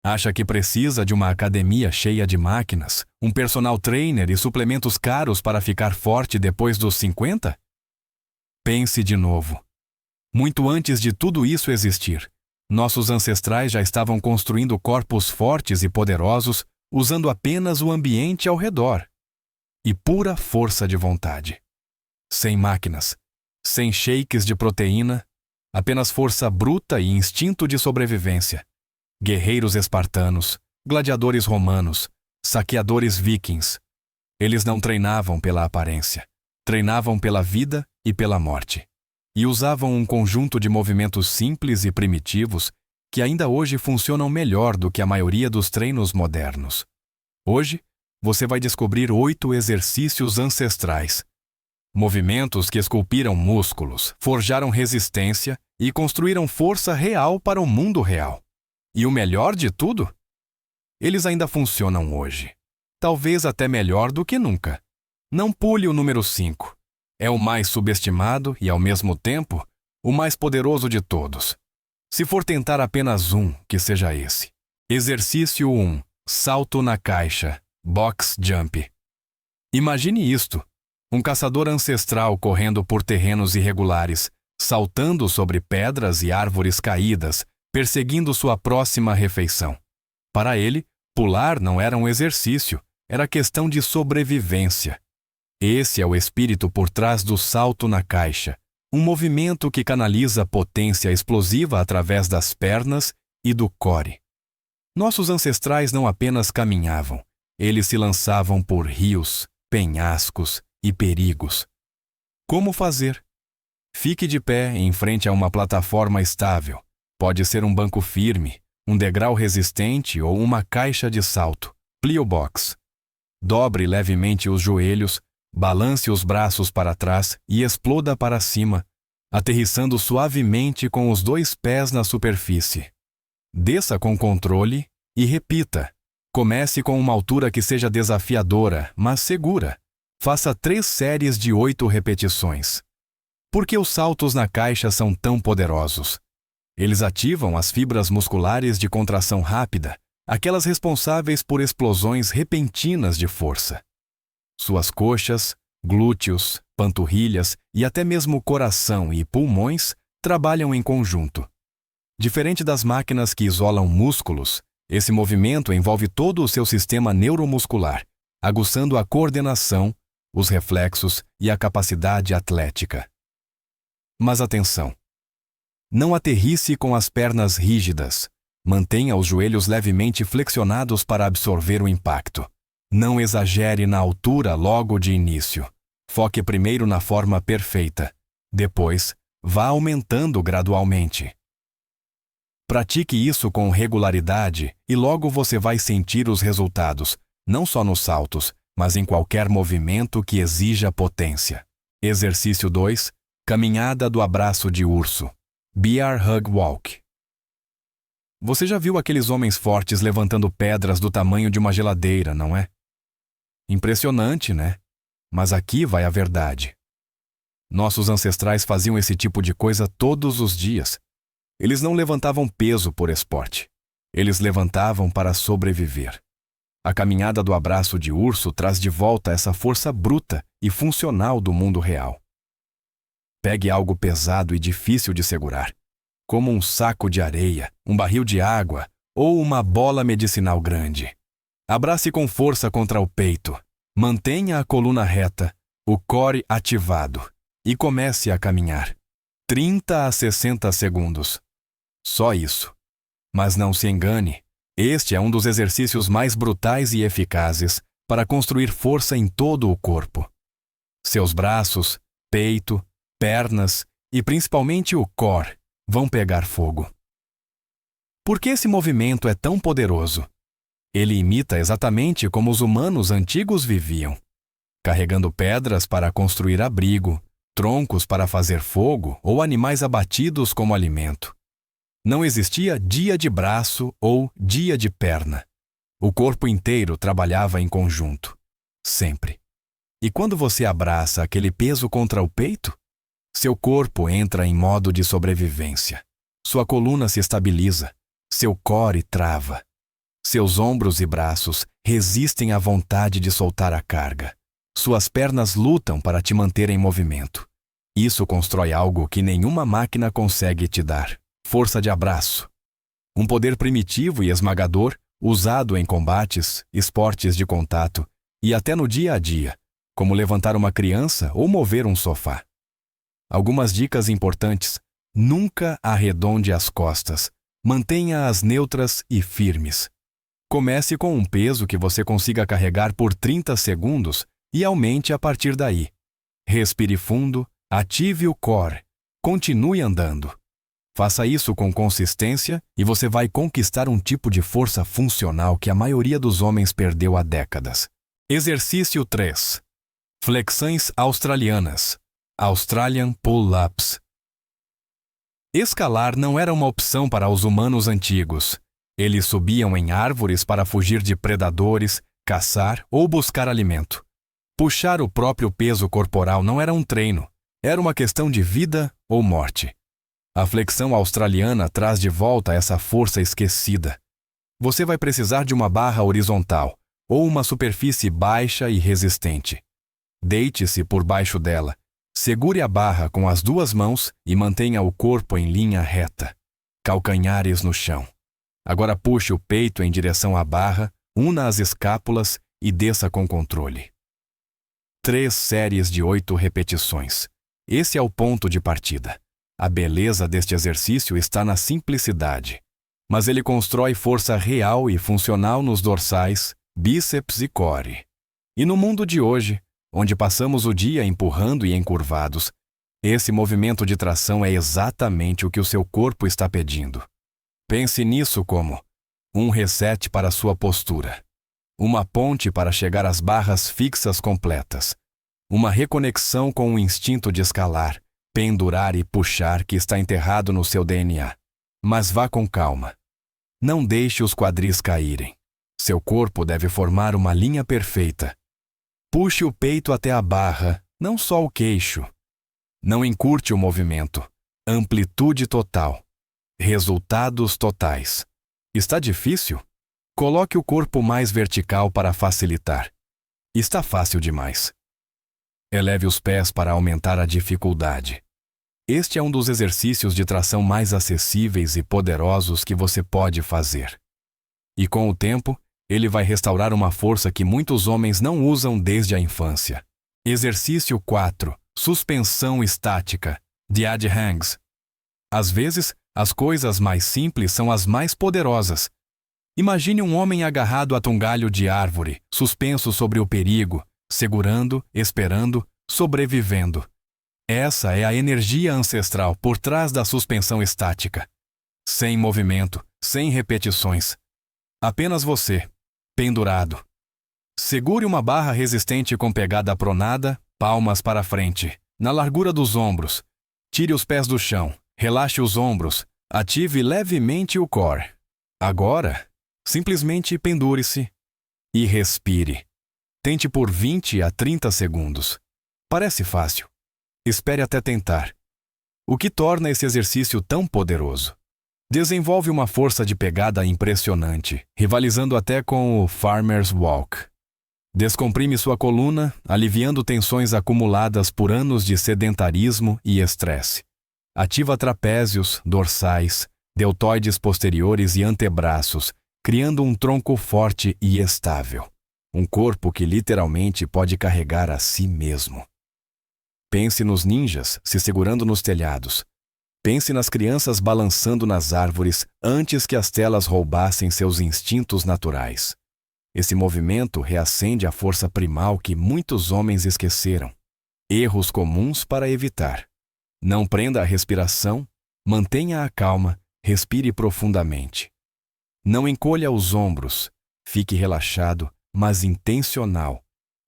Acha que precisa de uma academia cheia de máquinas, um personal trainer e suplementos caros para ficar forte depois dos 50? Pense de novo. Muito antes de tudo isso existir, nossos ancestrais já estavam construindo corpos fortes e poderosos usando apenas o ambiente ao redor e pura força de vontade. Sem máquinas, sem shakes de proteína, apenas força bruta e instinto de sobrevivência. Guerreiros espartanos, gladiadores romanos, saqueadores vikings. Eles não treinavam pela aparência, treinavam pela vida e pela morte. E usavam um conjunto de movimentos simples e primitivos que ainda hoje funcionam melhor do que a maioria dos treinos modernos. Hoje, você vai descobrir 8 exercícios ancestrais. Movimentos que esculpiram músculos, forjaram resistência e construíram força real para o mundo real. E o melhor de tudo? Eles ainda funcionam hoje. Talvez até melhor do que nunca. Não pule o número 5. É o mais subestimado e, ao mesmo tempo, o mais poderoso de todos. Se for tentar apenas um, que seja esse. Exercício 1. Salto na caixa. Box jump. Imagine isto. Um caçador ancestral correndo por terrenos irregulares, saltando sobre pedras e árvores caídas, perseguindo sua próxima refeição. Para ele, pular não era um exercício, era questão de sobrevivência. Esse é o espírito por trás do salto na caixa, um movimento que canaliza potência explosiva através das pernas e do core. Nossos ancestrais não apenas caminhavam, eles se lançavam por rios, penhascos e perigos. Como fazer? Fique de pé em frente a uma plataforma estável. Pode ser um banco firme, um degrau resistente ou uma caixa de salto, plio box. Dobre levemente os joelhos, balance os braços para trás e exploda para cima, aterrissando suavemente com os 2 pés na superfície. Desça com controle e repita. Comece com uma altura que seja desafiadora, mas segura. Faça 3 séries de 8 repetições. Por que os saltos na caixa são tão poderosos? Eles ativam as fibras musculares de contração rápida, aquelas responsáveis por explosões repentinas de força. Suas coxas, glúteos, panturrilhas e até mesmo coração e pulmões trabalham em conjunto. Diferente das máquinas que isolam músculos, esse movimento envolve todo o seu sistema neuromuscular, aguçando a coordenação, os reflexos e a capacidade atlética. Mas atenção! Não aterrisse com as pernas rígidas. Mantenha os joelhos levemente flexionados para absorver o impacto. Não exagere na altura logo de início. Foque primeiro na forma perfeita. Depois, vá aumentando gradualmente. Pratique isso com regularidade e logo você vai sentir os resultados, não só nos saltos, mas em qualquer movimento que exija potência. Exercício 2. Caminhada do abraço de urso. Bear Hug Walk. Você já viu aqueles homens fortes levantando pedras do tamanho de uma geladeira, não é? Impressionante, né? Mas aqui vai a verdade. Nossos ancestrais faziam esse tipo de coisa todos os dias. Eles não levantavam peso por esporte. Eles levantavam para sobreviver. A caminhada do abraço de urso traz de volta essa força bruta e funcional do mundo real. Pegue algo pesado e difícil de segurar, como um saco de areia, um barril de água ou uma bola medicinal grande. Abrace com força contra o peito. Mantenha a coluna reta, o core ativado e comece a caminhar. 30 a 60 segundos. Só isso. Mas não se engane, este é um dos exercícios mais brutais e eficazes para construir força em todo o corpo. Seus braços, peito, pernas e principalmente o core vão pegar fogo. Por que esse movimento é tão poderoso? Ele imita exatamente como os humanos antigos viviam, carregando pedras para construir abrigo, troncos para fazer fogo ou animais abatidos como alimento. Não existia dia de braço ou dia de perna. O corpo inteiro trabalhava em conjunto, sempre. E quando você abraça aquele peso contra o peito, seu corpo entra em modo de sobrevivência. Sua coluna se estabiliza, seu core trava, Seus ombros e braços resistem à vontade de soltar a carga. Suas pernas lutam para te manter em movimento. Isso constrói algo que nenhuma máquina consegue te dar: força de abraço. Um poder primitivo e esmagador, usado em combates, esportes de contato e até no dia a dia, como levantar uma criança ou mover um sofá. Algumas dicas importantes: nunca arredonde as costas. Mantenha-as neutras e firmes. Comece com um peso que você consiga carregar por 30 segundos e aumente a partir daí. Respire fundo, ative o core, continue andando. Faça isso com consistência e você vai conquistar um tipo de força funcional que a maioria dos homens perdeu há décadas. Exercício 3. Flexões australianas. Australian Pull-ups. Escalar não era uma opção para os humanos antigos. Eles subiam em árvores para fugir de predadores, caçar ou buscar alimento. Puxar o próprio peso corporal não era um treino, era uma questão de vida ou morte. A flexão australiana traz de volta essa força esquecida. Você vai precisar de uma barra horizontal ou uma superfície baixa e resistente. Deite-se por baixo dela. Segure a barra com as duas mãos e mantenha o corpo em linha reta. Calcanhares no chão. Agora puxe o peito em direção à barra, una as escápulas e desça com controle. 3 séries de 8 repetições. Esse é o ponto de partida. A beleza deste exercício está na simplicidade, mas ele constrói força real e funcional nos dorsais, bíceps e core. E no mundo de hoje, onde passamos o dia empurrando e encurvados, esse movimento de tração é exatamente o que o seu corpo está pedindo. Pense nisso como um reset para a sua postura, uma ponte para chegar às barras fixas completas, uma reconexão com o instinto de escalar, pendurar e puxar que está enterrado no seu DNA. Mas vá com calma. Não deixe os quadris caírem. Seu corpo deve formar uma linha perfeita. Puxe o peito até a barra, não só o queixo. Não encurte o movimento. Amplitude total. Resultados totais. Está difícil? Coloque o corpo mais vertical para facilitar. Está fácil demais. Eleve os pés para aumentar a dificuldade. Este é um dos exercícios de tração mais acessíveis e poderosos que você pode fazer. E com o tempo, ele vai restaurar uma força que muitos homens não usam desde a infância. Exercício 4. Suspensão estática. Dead hangs. Às vezes, as coisas mais simples são as mais poderosas. Imagine um homem agarrado a um galho de árvore, suspenso sobre o perigo, segurando, esperando, sobrevivendo. Essa é a energia ancestral por trás da suspensão estática. Sem movimento, sem repetições. Apenas você, pendurado. Segure uma barra resistente com pegada pronada, palmas para frente, na largura dos ombros. Tire os pés do chão, relaxe os ombros, ative levemente o core. Agora, simplesmente pendure-se e respire. Tente por 20 a 30 segundos. Parece fácil. Espere até tentar. O que torna esse exercício tão poderoso? Desenvolve uma força de pegada impressionante, rivalizando até com o Farmer's Walk. Descomprime sua coluna, aliviando tensões acumuladas por anos de sedentarismo e estresse. Ativa trapézios, dorsais, deltoides posteriores e antebraços, criando um tronco forte e estável. Um corpo que literalmente pode carregar a si mesmo. Pense nos ninjas se segurando nos telhados. Pense nas crianças balançando nas árvores antes que as telas roubassem seus instintos naturais. Esse movimento reacende a força primal que muitos homens esqueceram. Erros comuns para evitar. Não prenda a respiração, mantenha a calma, respire profundamente. Não encolha os ombros, fique relaxado, mas intencional.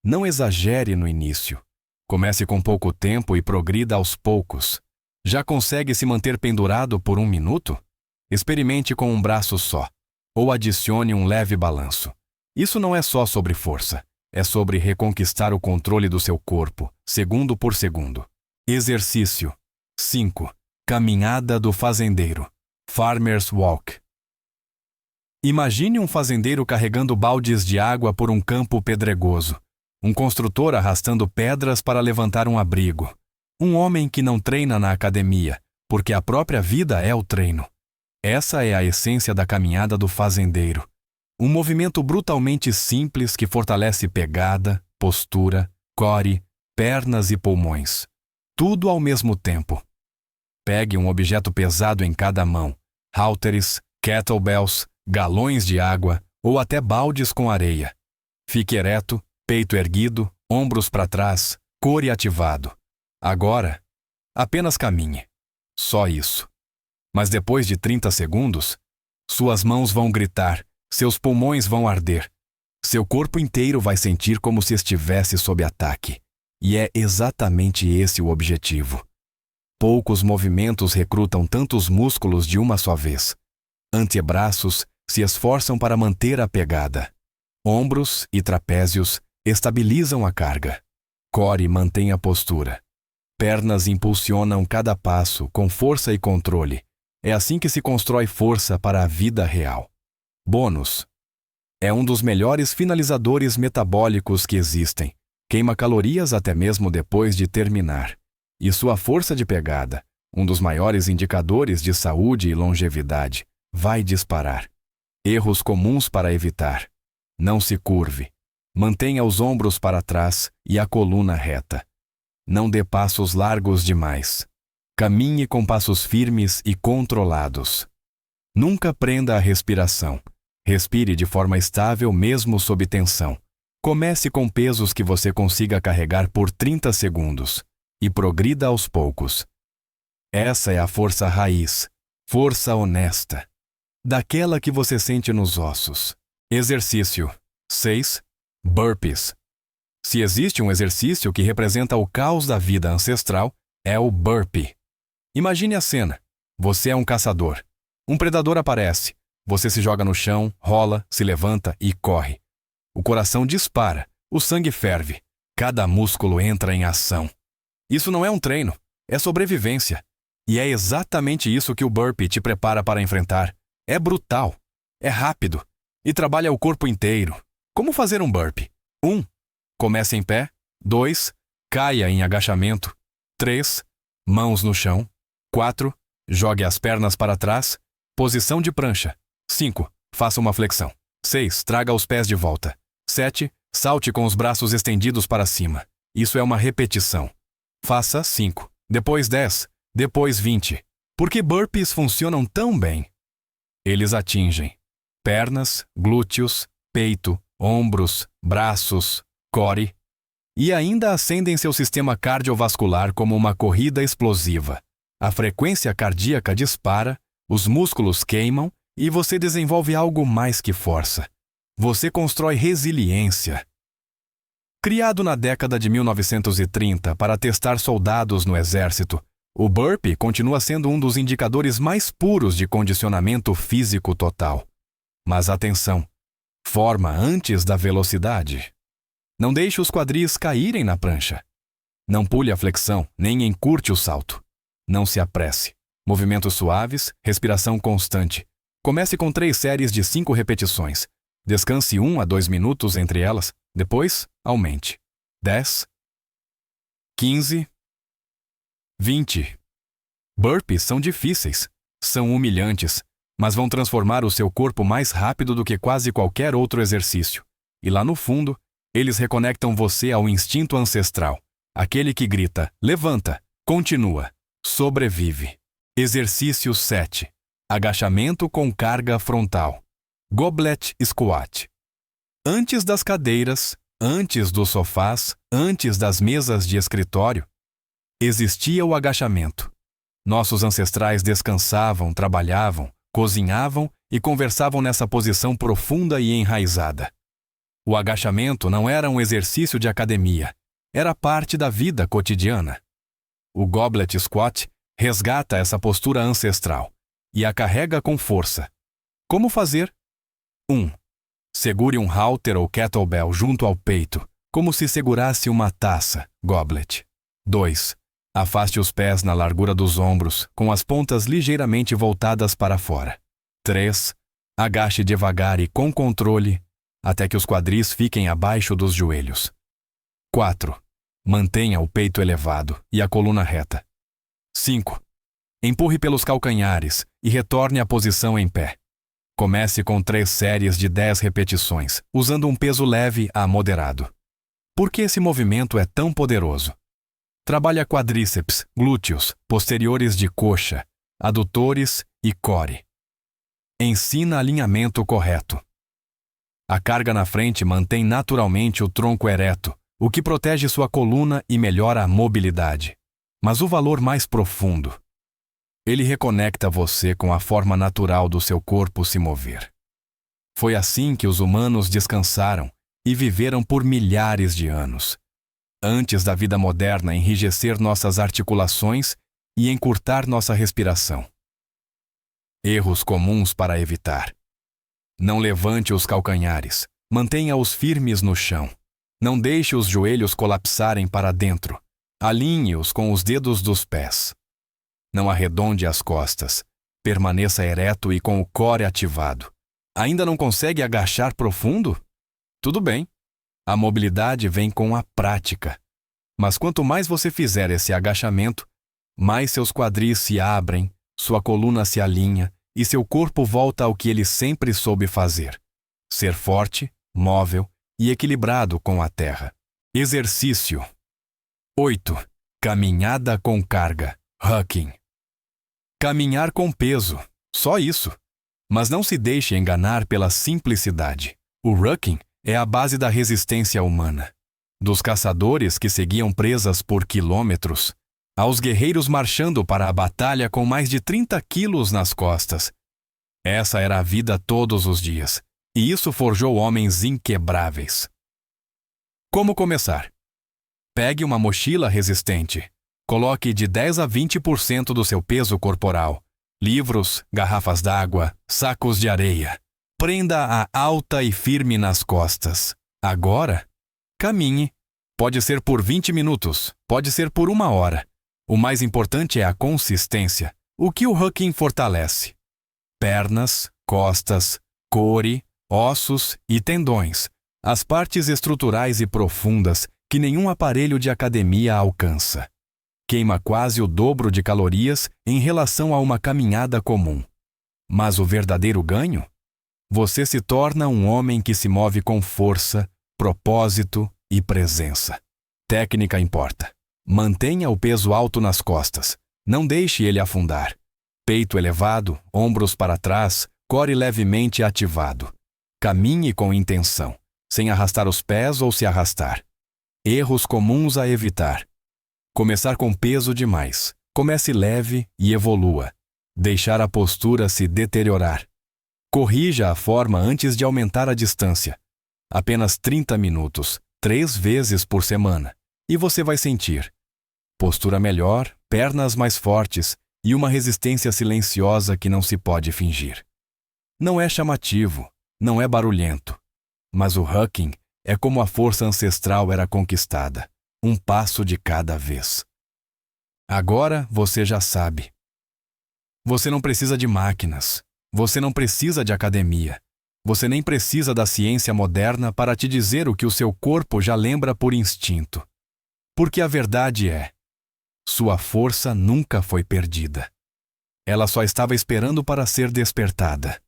Não exagere no início. Comece com pouco tempo e progrida aos poucos. Já consegue se manter pendurado por 1 minuto? Experimente com um braço só, ou adicione um leve balanço. Isso não é só sobre força, é sobre reconquistar o controle do seu corpo, segundo por segundo. Exercício 5. Caminhada do fazendeiro. Farmer's Walk. Imagine um fazendeiro carregando baldes de água por um campo pedregoso, um construtor arrastando pedras para levantar um abrigo, um homem que não treina na academia, porque a própria vida é o treino. Essa é a essência da caminhada do fazendeiro. Um movimento brutalmente simples que fortalece pegada, postura, core, pernas e pulmões. Tudo ao mesmo tempo. Pegue um objeto pesado em cada mão, halteres, kettlebells, galões de água ou até baldes com areia. Fique ereto, peito erguido, ombros para trás, core ativado. Agora, apenas caminhe. Só isso. Mas depois de 30 segundos, suas mãos vão gritar, seus pulmões vão arder. Seu corpo inteiro vai sentir como se estivesse sob ataque. E é exatamente esse o objetivo. Poucos movimentos recrutam tantos músculos de uma só vez. Antebraços se esforçam para manter a pegada. Ombros e trapézios estabilizam a carga. Core mantém a postura. Pernas impulsionam cada passo com força e controle. É assim que se constrói força para a vida real. Bônus. É um dos melhores finalizadores metabólicos que existem. Queima calorias até mesmo depois de terminar. E sua força de pegada, um dos maiores indicadores de saúde e longevidade, vai disparar. Erros comuns para evitar. Não se curve. Mantenha os ombros para trás e a coluna reta. Não dê passos largos demais. Caminhe com passos firmes e controlados. Nunca prenda a respiração. Respire de forma estável mesmo sob tensão. Comece com pesos que você consiga carregar por 30 segundos e progrida aos poucos. Essa é a força raiz, força honesta, daquela que você sente nos ossos. Exercício 6. Burpees. Se existe um exercício que representa o caos da vida ancestral, é o burpee. Imagine a cena. Você é um caçador. Um predador aparece. Você se joga no chão, rola, se levanta e corre. O coração dispara, o sangue ferve, cada músculo entra em ação. Isso não é um treino, é sobrevivência. E é exatamente isso que o burpee te prepara para enfrentar. É brutal, é rápido e trabalha o corpo inteiro. Como fazer um burpee? 1. Comece em pé. 2. Caia em agachamento. 3. Mãos no chão. 4. Jogue as pernas para trás. Posição de prancha. 5. Faça uma flexão. 6. Traga os pés de volta. 7. Salte com os braços estendidos para cima. Isso é uma repetição. Faça 5. Depois 10. Depois 20. Por que burpees funcionam tão bem? Eles atingem pernas, glúteos, peito, ombros, braços, core e ainda acendem seu sistema cardiovascular como uma corrida explosiva. A frequência cardíaca dispara, os músculos queimam e você desenvolve algo mais que força. Você constrói resiliência. Criado na década de 1930 para testar soldados no exército, o burpee continua sendo um dos indicadores mais puros de condicionamento físico total. Mas atenção, forma antes da velocidade. Não deixe os quadris caírem na prancha. Não pule a flexão, nem encurte o salto. Não se apresse. Movimentos suaves, respiração constante. Comece com 3 séries de 5 repetições. Descanse 1 a 2 minutos entre elas. Depois, aumente. 10, 15, 20. Burpees são difíceis, são humilhantes, mas vão transformar o seu corpo mais rápido do que quase qualquer outro exercício. E lá no fundo, eles reconectam você ao instinto ancestral, aquele que grita, levanta, continua, sobrevive. Exercício 7. Agachamento com carga frontal. Goblet Squat. Antes das cadeiras, antes dos sofás, antes das mesas de escritório, existia o agachamento. Nossos ancestrais descansavam, trabalhavam, cozinhavam e conversavam nessa posição profunda e enraizada. O agachamento não era um exercício de academia, era parte da vida cotidiana. O Goblet Squat resgata essa postura ancestral e a carrega com força. Como fazer? 1. Segure um halter ou kettlebell junto ao peito, como se segurasse uma taça, goblet. 2. Afaste os pés na largura dos ombros, com as pontas ligeiramente voltadas para fora. 3. Agache devagar e com controle até que os quadris fiquem abaixo dos joelhos. 4. Mantenha o peito elevado e a coluna reta. 5. Empurre pelos calcanhares e retorne à posição em pé. Comece com 3 séries de 10 repetições, usando um peso leve a moderado. Por que esse movimento é tão poderoso? Trabalha quadríceps, glúteos, posteriores de coxa, adutores e core. Ensina alinhamento correto. A carga na frente mantém naturalmente o tronco ereto, o que protege sua coluna e melhora a mobilidade. Mas o valor mais profundo: ele reconecta você com a forma natural do seu corpo se mover. Foi assim que os humanos descansaram e viveram por milhares de anos, antes da vida moderna enrijecer nossas articulações e encurtar nossa respiração. Erros comuns para evitar: não levante os calcanhares, mantenha-os firmes no chão. Não deixe os joelhos colapsarem para dentro. Alinhe-os com os dedos dos pés. Não arredonde as costas. Permaneça ereto e com o core ativado. Ainda não consegue agachar profundo? Tudo bem. A mobilidade vem com a prática. Mas quanto mais você fizer esse agachamento, mais seus quadris se abrem, sua coluna se alinha e seu corpo volta ao que ele sempre soube fazer: ser forte, móvel e equilibrado com a terra. Exercício 8. Caminhada com carga, hucking. Caminhar com peso, só isso. Mas não se deixe enganar pela simplicidade. O hucking é a base da resistência humana. Dos caçadores que seguiam presas por quilômetros, aos guerreiros marchando para a batalha com mais de 30 quilos nas costas. Essa era a vida todos os dias, e isso forjou homens inquebráveis. Como começar? Pegue uma mochila resistente. Coloque de 10 a 20% do seu peso corporal. Livros, garrafas d'água, sacos de areia. Prenda-a alta e firme nas costas. Agora, caminhe. Pode ser por 20 minutos, pode ser por 1 hora. O mais importante é a consistência, o que o hucking fortalece. Pernas, costas, core, ossos e tendões, as partes estruturais e profundas que nenhum aparelho de academia alcança. Queima quase o dobro de calorias em relação a uma caminhada comum. Mas o verdadeiro ganho? Você se torna um homem que se move com força, propósito e presença. Técnica importa. Mantenha o peso alto nas costas. Não deixe ele afundar. Peito elevado, ombros para trás, core levemente ativado. Caminhe com intenção, sem arrastar os pés ou se arrastar. Erros comuns a evitar: começar com peso demais. Comece leve e evolua. Deixar a postura se deteriorar. Corrija a forma antes de aumentar a distância. Apenas 30 minutos, 3 vezes por semana. E você vai sentir postura melhor, pernas mais fortes e uma resistência silenciosa que não se pode fingir. Não é chamativo, não é barulhento. Mas o hucking é como a força ancestral era conquistada, um passo de cada vez. Agora você já sabe. Você não precisa de máquinas. Você não precisa de academia. Você nem precisa da ciência moderna para te dizer o que o seu corpo já lembra por instinto. Porque a verdade é: sua força nunca foi perdida. Ela só estava esperando para ser despertada.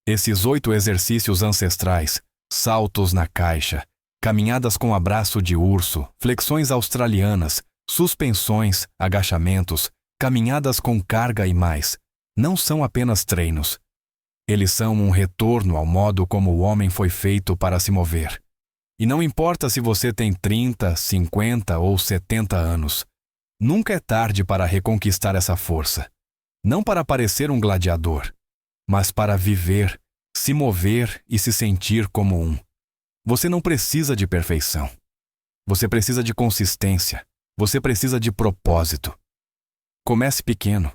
Esses 8 exercícios ancestrais, saltos na caixa, caminhadas com abraço de urso, flexões australianas, suspensões, agachamentos, caminhadas com carga e mais, não são apenas treinos. Eles são um retorno ao modo como o homem foi feito para se mover. E não importa se você tem 30, 50 ou 70 anos, nunca é tarde para reconquistar essa força. Não para parecer um gladiador, mas para viver, se mover e se sentir como um. Você não precisa de perfeição. Você precisa de consistência. Você precisa de propósito. Comece pequeno.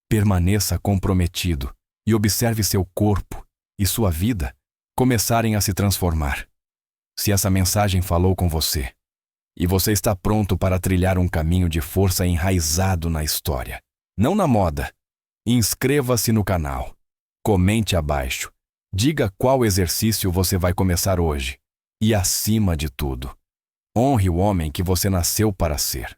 Permaneça comprometido e observe seu corpo e sua vida começarem a se transformar. Se essa mensagem falou com você, e você está pronto para trilhar um caminho de força enraizado na história, não na moda, inscreva-se no canal, comente abaixo Diga qual exercício você vai começar hoje. E, acima de tudo, honre o homem que você nasceu para ser.